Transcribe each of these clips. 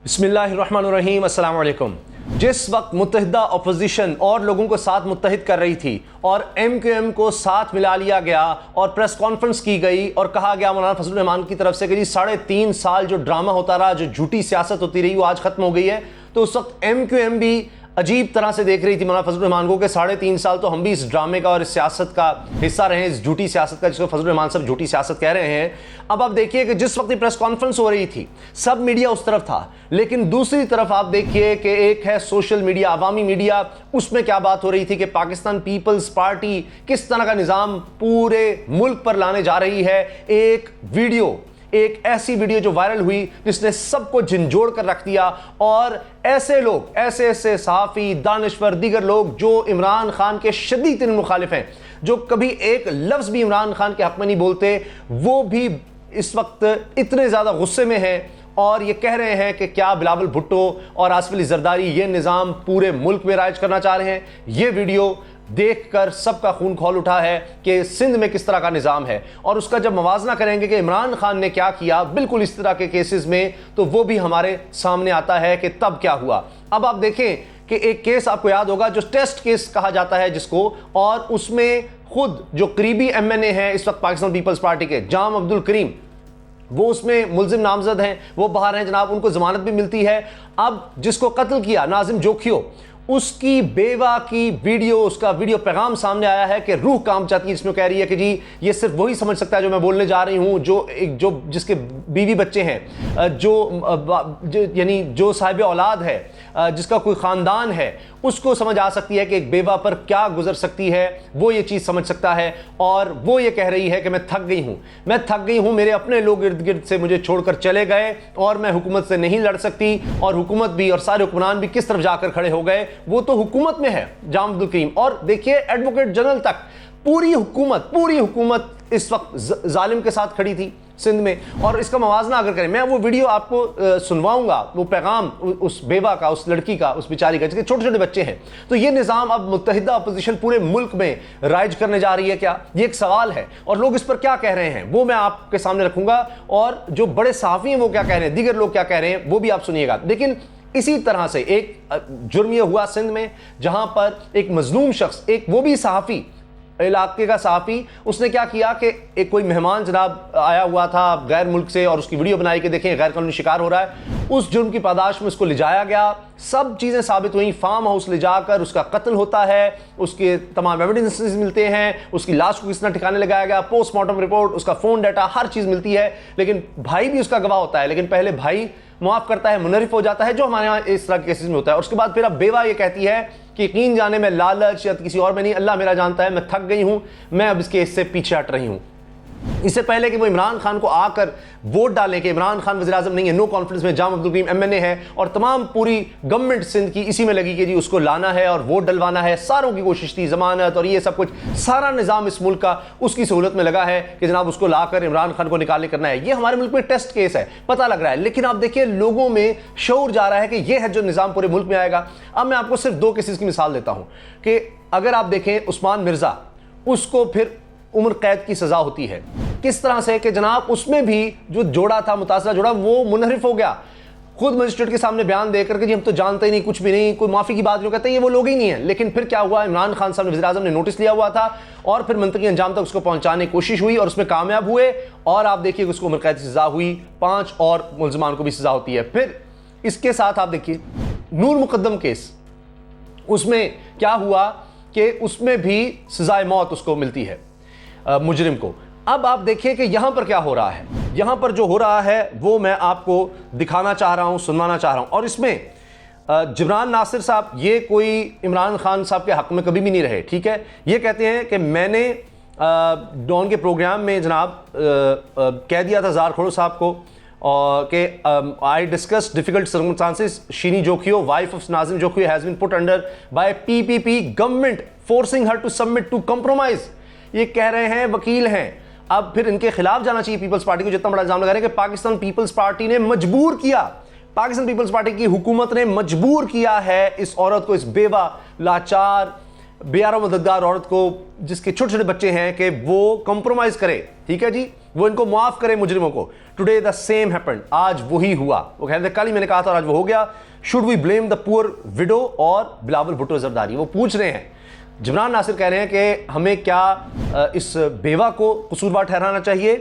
बिस्मिल्लाहिर्रहमानिर्रहीम, अस्सलाम वालेकुम। जिस वक्त मुत्तहिदा अपोजिशन और लोगों को साथ मुत्तहिद कर रही थी और MQM को साथ मिला लिया गया और प्रेस कॉन्फ्रेंस की गई और कहा गया मौलाना फजलुर रहमान की तरफ से कि जी 3.5 साल जो ड्रामा होता रहा, जो झूठी सियासत होती रही, वो आज खत्म हो गई है। तो उस वक्त MQM भी अजीब तरह से देख रही थी मौलाना फजलुर रहमान को कि 3.5 साल तो हम भी इस ड्रामे का और इस सियासत का हिस्सा रहे हैं, इस झूठी सियासत का, जिसको फजलुर रहमान साहब झूठी सियासत कह रहे हैं। अब आप देखिए कि जिस वक्त प्रेस कॉन्फ्रेंस हो रही थी सब मीडिया उस तरफ था, लेकिन दूसरी तरफ आप देखिए कि एक है सोशल मीडिया, अवामी मीडिया, उसमें क्या बात हो रही थी कि पाकिस्तान पीपल्स पार्टी किस तरह का निज़ाम पूरे मुल्क पर लाने जा रही है। एक ऐसी वीडियो जो वायरल हुई जिसने सबको झंझोड़ कर रख दिया और ऐसे लोग, ऐसे सहाफ़ी, दानिश्वर, दीगर लोग जो इमरान खान के शदीद तरीन मुखालिफ हैं, जो कभी एक लफ्ज़ भी इमरान खान के हक़ में नहीं बोलते, वो भी इस वक्त इतने ज़्यादा गुस्से में हैं और ये कह रहे हैं कि क्या बिलावल भुट्टो और आसिफ ज़रदारी ये निज़ाम पूरे मुल्क में राइज करना चाह रहे हैं। ये वीडियो देखकर सबका खून खौल उठा है कि सिंध में किस तरह का निज़ाम है, और उसका जब मवाजना करेंगे कि इमरान खान ने क्या किया बिल्कुल इस तरह के केसेस में, तो वो भी हमारे सामने आता है कि तब क्या हुआ। अब आप देखें कि एक केस आपको याद होगा जो टेस्ट केस कहा जाता है जिसको, और उसमें खुद जो करीबी MNA हैं इस वक्त पाकिस्तान पीपल्स पार्टी के, जाम अब्दुल करीम, वो उसमें मुल्जिम नामजद हैं, वो बाहर हैं जनाब, उनको जमानत भी मिलती है। अब जिसको कत्ल किया नाजिम जोखियो, उसकी बेवा की वीडियो, उसका वीडियो पैगाम सामने आया है कि रूह काम चाहती है, जिसमें कह रही है कि जी ये सिर्फ वही समझ सकता है जो मैं बोलने जा रही हूँ, जो जिसके बीवी बच्चे हैं, यानी जो साहिब औलाद है, जिसका कोई ख़ानदान है, उसको समझ आ सकती है कि एक बेवा पर क्या गुजर सकती है, वो ये चीज़ समझ सकता है। और वो ये कह रही है कि मैं थक गई हूँ, मेरे अपने लोग इर्द गिर्द से मुझे छोड़कर चले गए और मैं हुकूमत से नहीं लड़ सकती, और हुकूमत भी और सारे हुक्मरान भी किस तरफ जाकर खड़े हो गए, वो तो हुकूमत में है जाम अब्दुल करीम। और देखिए एडवोकेट जनरल तक, पूरी हुकूमत इस वक्त जालिम के साथ खड़ी थी सिंध में। और इसका मवाजना अगर करें, मैं वो वीडियो आपको सुनवाऊंगा, वो पैगाम उस बेवा का, उस लड़की का, उस बेचारी का, जिसके छोटे छोटे बच्चे हैं। तो ये निज़ाम अब मुत्तहिदा अपोजिशन पूरे मुल्क में राइज करने जा रही है क्या, ये एक सवाल है, और लोग इस पर क्या कह रहे हैं वो मैं आपके सामने रखूंगा, और जो बड़े सहाफ़ी हैं वो क्या कह रहे हैं, दीगर लोग क्या कह रहे हैं, वो भी आप सुनिएगा। लेकिन इसी तरह से एक जुर्म यह हुआ सिंध में, जहां पर एक मजलूम शख्स, एक वो भी सहाफ़ी, इलाके का सहाफ़ी, उसने क्या किया कि एक कोई मेहमान जनाब आया हुआ था गैर मुल्क से, और उसकी वीडियो बनाई कि देखें गैर कानूनी शिकार हो रहा है। उस जुर्म की पादाश में उसको ले जाया गया, सब चीज़ें साबित हुई, फार्म हाउस ले जाकर उसका कत्ल होता है, उसके तमाम एविडेंसेस मिलते हैं, उसकी लाश को किस तरह ठिकाने लगाया गया, पोस्टमार्टम रिपोर्ट, उसका फ़ोन डाटा, हर चीज़ मिलती है। लेकिन भाई भी उसका गवाह होता है, लेकिन पहले भाई मुआफ़ करता है, मुनरिफ हो जाता है, जो हमारे यहाँ इस तरह के केसेस में होता है। और उसके बाद फिर अब बेवा ये कहती है कि यकीन जाने में लालच या किसी और में नहीं, अल्लाह मेरा जानता है, मैं थक गई हूँ, मैं अब इस केस से पीछे हट रही हूँ। इससे पहले कि वो इमरान खान को आकर वोट डालें कि इमरान खान वज़ीर आज़म नहीं है, नो कॉन्फ्रेंस में जाम अब्दुल करीम MNA है, और तमाम पूरी गवर्नमेंट सिंध की इसी में लगी कि जी उसको लाना है और वोट डलवाना है। सारों की कोशिश थी, जमानत और ये सब कुछ, सारा निज़ाम इस मुल्क का उसकी सहूलत में लगा है कि जनाब उसको लाकर इमरान खान को निकाले करना है। ये हमारे मुल्क में टेस्ट केस है, पता लग रहा है, लेकिन आप देखिए लोगों में शऊर जा रहा है कि यह है जो निज़ाम पूरे मुल्क में आएगा। अब मैं आपको सिर्फ 2 केसेस की मिसाल देता हूँ कि अगर आप देखें उस्मान मिर्ज़ा, उसको फिर उम्र कैद की सज़ा होती है, किस तरह से कि जनाब उसमें भी जो जोड़ा था, मुतासरा जोड़ा, वो मुनहरिफ हो गया, खुद मजिस्ट्रेट के सामने बयान देकर के जी हम तो जानते ही नहीं, कुछ भी नहीं, कोई माफ़ी की बात नहीं, कहते ये वो लोग ही नहीं है। लेकिन फिर क्या हुआ, इमरान खान साहब ने, वज़ीर आज़म ने नोटिस लिया हुआ था और फिर मंतकी अंजाम तक उसको पहुंचाने की कोशिश हुई और उसमें कामयाब हुए, और आप देखिए उसको उम्र कैद की सज़ा हुई, 5 और मुल्ज़िमान को भी सज़ा होती है। फिर इसके साथ आप देखिए नूर मुकद्दम केस, उसमें क्या हुआ कि उसमें भी सज़ाए मौत उसको मिलती है मुजरिम को। अब आप देखिए कि यहां पर क्या हो रहा है, यहां पर जो हो रहा है वो मैं आपको दिखाना चाह रहा हूं, सुनवाना चाह रहा हूं। और इसमें जिब्रान नासिर साहब, ये कोई इमरान खान साहब के हक में कभी भी नहीं रहे, ठीक है। ये कहते हैं कि मैंने डॉन के प्रोग्राम में जनाब कह दिया था जार खोड़ो साहब को कि I discuss difficult circumstances, Shireen Jokhio, wife of Nazim Jokhio, has been put under by PPP government forcing her to submit to compromise. ये कह रहे हैं, वकील हैं। अब फिर इनके खिलाफ जाना चाहिए पीपल्स पार्टी को, जितना बड़ा इल्जाम लगा रहे हैं कि पाकिस्तान पीपल्स पार्टी ने मजबूर किया, पाकिस्तान पीपल्स पार्टी की हुकूमत ने मजबूर किया है इस औरत को, इस बेवा, लाचार, बेयारो मददगार औरत को, जिसके छोटे छोटे बच्चे हैं, कि वो कंप्रोमाइज करे, ठीक है जी। वो इनको माफ करें मुजरिमों को। टुडे द सेम हैपेंड, आज वही हुआ। वो कह रहे थे कल ही मैंने कहा था और आज वो हो गया। Should we blame the poor widow और बिलावल भुट्टो जरदारी? वो पूछ रहे हैं, जिब्रान नासिर कह रहे हैं कि हमें क्या इस बेवा को कसूरवार ठहराना चाहिए,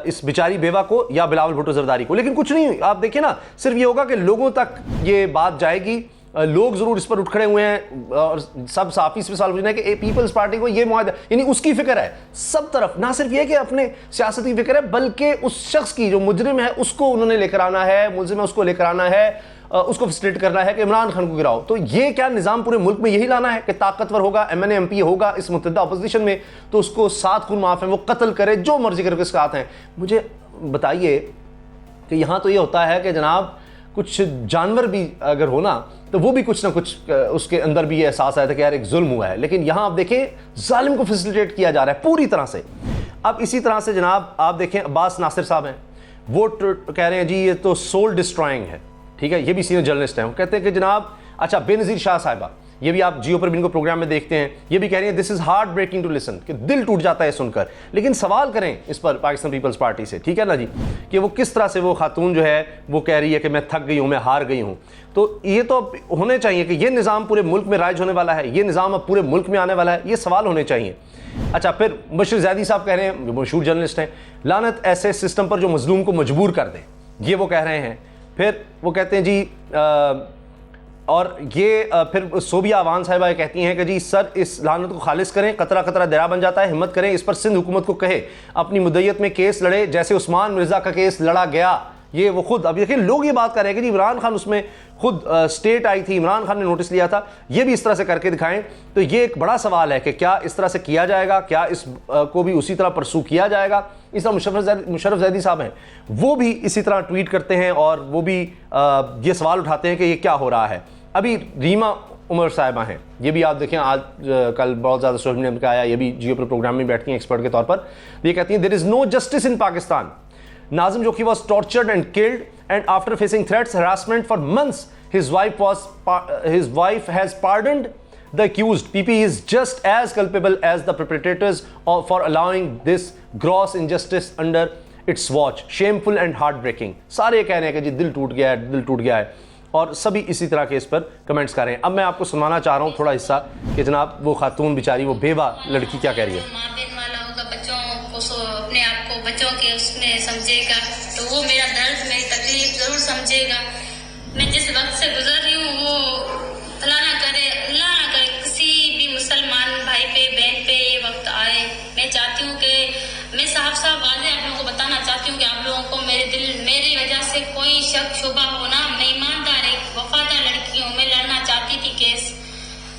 इस बेचारी बेवा को या बिलावल भुट्टो जरदारी को? लेकिन कुछ नहीं, आप देखिए ना, सिर्फ ये होगा कि लोगों तक ये बात जाएगी, लोग जरूर इस पर उठ खड़े हुए हैं और सब साफी इस पर सवाल पूछ रहे हैं कि पीपल्स पार्टी को ये मुआहदा, यानी उसकी फिक्र है सब तरफ, ना सिर्फ ये कि अपने सियासत की फिक्र है बल्कि उस शख्स की जो मुजरिम है उसको उन्होंने लेकर आना है, मुलजिम है उसको लेकर आना है, उसको फैसिलिटेट करना है कि इमरान खान को गिराओ। तो ये क्या निज़ाम पूरे मुल्क में यही लाना है कि ताकतवर होगा, MNA MP होगा इस मुत्तहिदा अपोजिशन में तो उसको 7 खून माफ है, वो कत्ल करे, जो मर्जी करके उसके हाथ हैं? मुझे बताइए कि यहाँ तो ये होता है कि जनाब कुछ जानवर भी अगर हो ना तो वो भी कुछ ना कुछ उसके अंदर भी ये एहसास आया था कि यार एक जुल्म हुआ है, लेकिन यहाँ आप देखें जालिम को फैसिलिटेट किया जा रहा है पूरी तरह से। अब इसी तरह से जनाब आप देखें अब्बास नासिर साहब हैं, वो कह रहे हैं जी ये तो सोल डिस्ट्रॉइंग है, ठीक है, ये भी सीनियर जर्नलिस्ट हैं। वो कहते हैं कि जनाब अच्छा बेनज़ीर शाह साहिबा, ये भी आप जियो पर भी इनको प्रोग्राम में देखते हैं, ये भी कह रही है this is heartbreaking to listen, कि दिल टूट जाता है सुनकर। लेकिन सवाल करें इस पर पाकिस्तान पीपल्स पार्टी से, ठीक है ना जी, कि वो किस तरह से वो खातून जो है वो कह रही है कि मैं थक गई हूँ, मैं हार गई हूँ। तो ये तो होने चाहिए कि ये निज़ाम पूरे मुल्क में राइज होने वाला है, ये निज़ाम अब पूरे मुल्क में आने वाला है, ये सवाल होने चाहिए। अच्छा, फिर बशीर ज़ैदी साहब कह रहे हैं, जो मशहूर जर्नलिस्ट हैं, लानत ऐसे सिस्टम पर जो मजलूम को मजबूर कर दे, ये वो कह रहे हैं। फिर वो कहते हैं जी और ये फिर सोबिया अवान साहिबा कहती हैं कि जी सर इस लानत को खालिज करें, कतरा कतरा दरिया बन जाता है, हिम्मत करें, इस पर सिंध हुकूमत को कहे अपनी मुद्दत में केस लड़े जैसे उस्मान मिर्ज़ा का केस लड़ा गया। ये वो खुद, अब देखिए लोग ये बात कर रहे हैं कि जी इमरान खान उसमें खुद स्टेट आई थी, इमरान खान ने नोटिस लिया था, ये भी इस तरह से करके दिखाएं। तो ये एक बड़ा सवाल है कि क्या इस तरह से किया जाएगा, क्या इस को भी उसी तरह परसू किया जाएगा? इस तरह मुशर्रफ ज़ैदी साहब हैं, वो भी इसी तरह ट्वीट करते हैं और वो भी ये सवाल उठाते हैं कि ये क्या हो रहा है। अभी रीमा उमर साहिबा हैं, ये भी आप देखें आज कल बहुत ज़्यादा सोशल मीडिया में आया, ये भी जियो पर प्रोग्राम में बैठती हैं एक्सपर्ट के तौर पर। ये कहती हैं there is no justice in Pakistan. Nazim Joki was tortured and killed, and after facing threats, harassment for months, his wife has pardoned the accused. PP is just as culpable as the perpetrators for allowing this gross injustice under its watch. Shameful and heartbreaking. सारे कह रहे हैं कि जी दिल टूट गया है, दिल टूट गया है, और सभी इसी तरह के इस पर कमेंट्स कर रहे हैं। अब मैं आपको सुनवाना चाह रहा हूँ थोड़ा हिस्सा कि जनाब वो खातून बेचारी, वो बेवा लड़की क्या कह रही है। अपने आप को बच्चों के उसमें समझेगा तो वो मेरा दर्द, मेरी तकलीफ जरूर समझेगा। मैं जिस वक्त से गुजर रही हूँ वो अल्लाह ना करे किसी भी मुसलमान भाई पे बहन पे ये वक्त आए। मैं चाहती हूँ कि मैं साफ वाज़े आप लोगों को बताना चाहती हूँ कि आप लोगों को मेरी वजह से कोई शक शुबा हो ना। मैं ईमानदार एक वफादार लड़की हूँ, मैं लड़ना चाहती थी केस,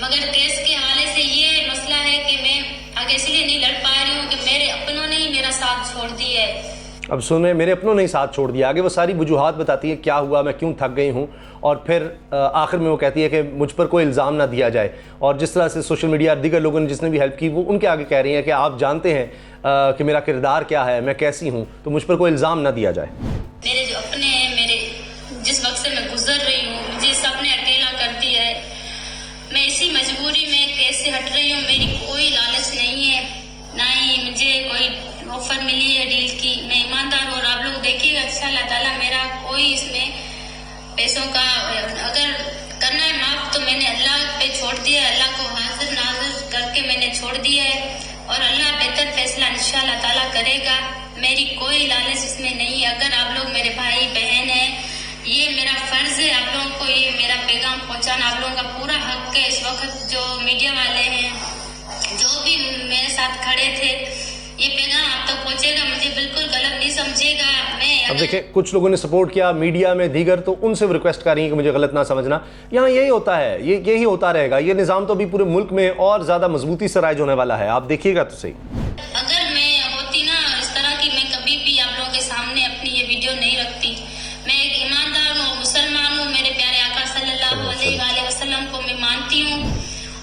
मगर केस के हवाले से ये मसला है कि मैं आगे इसलिए नहीं लड़ पा रही हूँ कि मेरे अपनों ने ही मेरा साथ छोड़ दिया है। अब सुने, मेरे अपनों ने ही साथ छोड़ दिया। आगे वो सारी वजूहात बताती है क्या हुआ, मैं क्यों थक गई हूँ, और फिर आखिर में वो कहती है कि मुझ पर कोई इल्ज़ाम ना दिया जाए। और जिस तरह से सोशल मीडिया दीगर लोगों ने जिसने भी हेल्प की वो उनके आगे कह रही हैं कि आप जानते हैं कि मेरा किरदार क्या है, मैं कैसी हूँ, तो मुझ पर कोई इल्ज़ाम ना दिया जाए। मेरे जो अपने हैं, मेरे जिस वक्त से मैं गुजर रही हूँ, मुझे सबने अकेला कर दिया है। मैं इसी मजबूरी में कैसे हट रही हूँ। मेरी कोई लालच नहीं है, ना ही मुझे कोई ऑफर मिली है डील की। मैं ईमानदार हूँ और आप लोग देखिएगा इंशाअल्लाह ताला मेरा कोई इसमें पैसों का अगर करना है माफ तो मैंने अल्लाह पे छोड़ दिया है, अल्लाह को हाजिर नाजिर करके मैंने छोड़ दिया है और अल्लाह बेहतर फैसला इंशाअल्लाह ताला करेगा। मेरी कोई लालच इसमें नहीं है। अगर आप लोग मेरे भाई बहन हैं, ये मेरा फर्ज है आप लोगों को ये मेरा पैगाम पहुंचाना, आप लोगों का पूरा हक है। इस वक्त जो मीडिया वाले हैं, जो भी मेरे साथ खड़े थे, ये पैगाम आप तक पहुंचेगा, मुझे बिल्कुल गलत नहीं समझेगा। अब देखिए कुछ लोगों ने सपोर्ट किया मीडिया में दीगर, तो उनसे रिक्वेस्ट कर रही है कि मुझे गलत ना समझना। यहाँ यही होता है, यही होता रहेगा। ये निज़ाम तो अभी पूरे मुल्क में और ज़्यादा मजबूती से राइज होने वाला है, आप देखिएगा तो सही। अगर मैं होती ना इस तरह की, मैं कभी भी आप लोगों के सामने अपनी ये वीडियो नहीं रखती। मैं एक ईमानदार हूँ, मुसलमान हूँ, मेरे प्यारे आका सल्लल्लाहु अलैहि वसल्लम को मैं मानती हूँ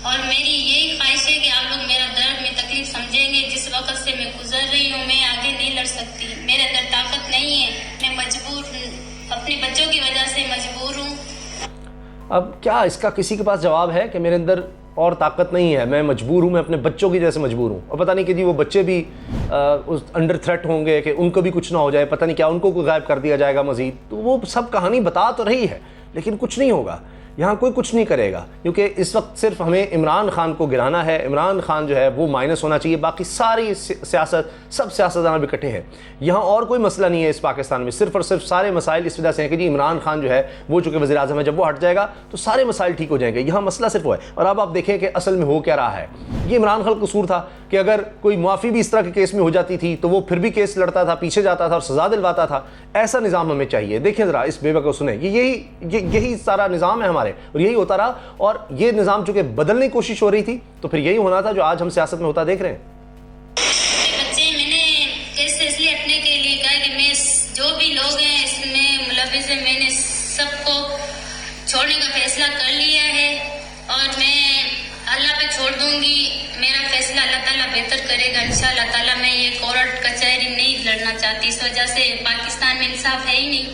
और मेरी यही ख्वाहिश है कि आप लोग मेरा दर्द में तकलीफ समझेंगे। जिस वक्त से मैं गुजर रही हूँ मैं आगे नहीं लड़ सकती, मेरे अंदर ताकत नहीं है, मैं मजबूर हूँ, अपने बच्चों की वजह से मजबूर हूँ। अब क्या इसका किसी के पास जवाब है कि मेरे अंदर और ताकत नहीं है, मैं मजबूर हूँ, मैं अपने बच्चों की जैसे मजबूर हूँ। और पता नहीं कि जी वो बच्चे भी उस अंडर थ्रेट होंगे कि उनको भी कुछ ना हो जाए, पता नहीं क्या उनको कोई गायब कर दिया जाएगा मज़ीद। तो वो सब कहानी बता तो रही है लेकिन कुछ नहीं होगा, यहाँ कोई कुछ नहीं करेगा, क्योंकि इस वक्त सिर्फ हमें इमरान खान को गिराना है। इमरान खान जो है वो माइनस होना चाहिए, बाकी सारी सियासत, सब सियासतदान भी इकट्ठे हैं। यहाँ और कोई मसला नहीं है इस पाकिस्तान में, सिर्फ और सिर्फ सारे मसाइल इस वजह से हैं कि जी इमरान खान जो है वो चूँकि वज़ीर आज़म है, जब वो हट जाएगा तो सारे मसाइल ठीक हो जाएंगे। यहाँ मसला सिर्फ वो है। और अब आप देखें कि असल में हो क्या रहा है। ये इमरान खान का कसूर था कि अगर कोई मुआफ़ी भी इस तरह के केस में हो जाती थी तो वो फिर भी केस लड़ता था, पीछे जाता था और सज़ा दिलवाता था। ऐसा निज़ाम हमें चाहिए। देखें ज़रा इस बेवा को सुने, यही सारा निज़ाम है हमारे और यही होता रहा। और ये निज़ाम चूंकि बदलने की कोशिश हो रही थी तो फिर यही होना था जो आज हम सियासत में होता देख रहे हैं। बच्चे मैंने केस इसलिए हटने के लिए कहा कि मैं जो भी लोग हैं इसमें मुलविस है, मैंने सबको छोड़ने का फैसला कर लिया है और मैं अल्लाह पे छोड़ दूंगी। मेरा फैसला अल्लाह ताला बेहतर करेगा इंशाअल्लाह ताला। मैं ये कोर्ट कचहरी नहीं लड़ना चाहती, इस वजह से पाकिस्तान में इंसाफ है ही नहीं।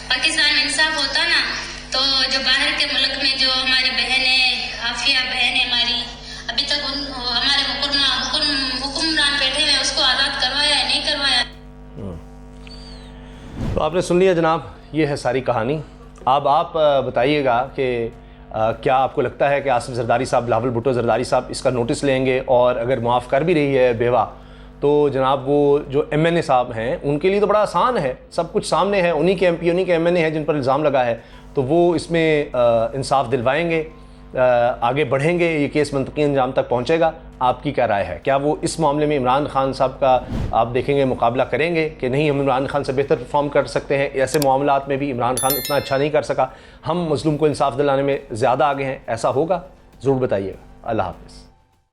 पाकिस्तान में इंसाफ होता ना तो जो बाहर के मुल्क में जो हमारी बहनें, आफिया बहनें हमारी, अभी तक हमारे हुक्मरान बैठे हुए उसको आज़ाद करवाया है, नहीं करवाया। तो आपने सुन लिया जनाब, ये है सारी कहानी। अब आप बताइएगा कि क्या आपको लगता है कि आसिफ जरदारी साहब, बिलावल भुट्टो जरदारी साहब इसका नोटिस लेंगे और अगर माफ़ कर भी रही है बेवा तो जनाब वो जो MNA साहब हैं उनके लिए तो बड़ा आसान है, सब कुछ सामने है, उन्हीं के MP, उन्हीं के MNA हैं जिन पर इल्ज़ाम लगा है, तो वो इसमें इंसाफ दिलवाएंगे, आगे बढ़ेंगे, ये केस मंतकी अंजाम तक पहुंचेगा। आपकी क्या राय है? क्या वो इस मामले में इमरान खान साहब का आप देखेंगे मुकाबला करेंगे कि नहीं हम इमरान खान से बेहतर परफॉर्म कर सकते हैं, ऐसे मामलात में भी इमरान खान इतना अच्छा नहीं कर सका, हम मजलूम को इंसाफ दिलाने में ज़्यादा आगे हैं, ऐसा होगा? ज़रूर बताइएगा। अल्लाह हाफ़िज़।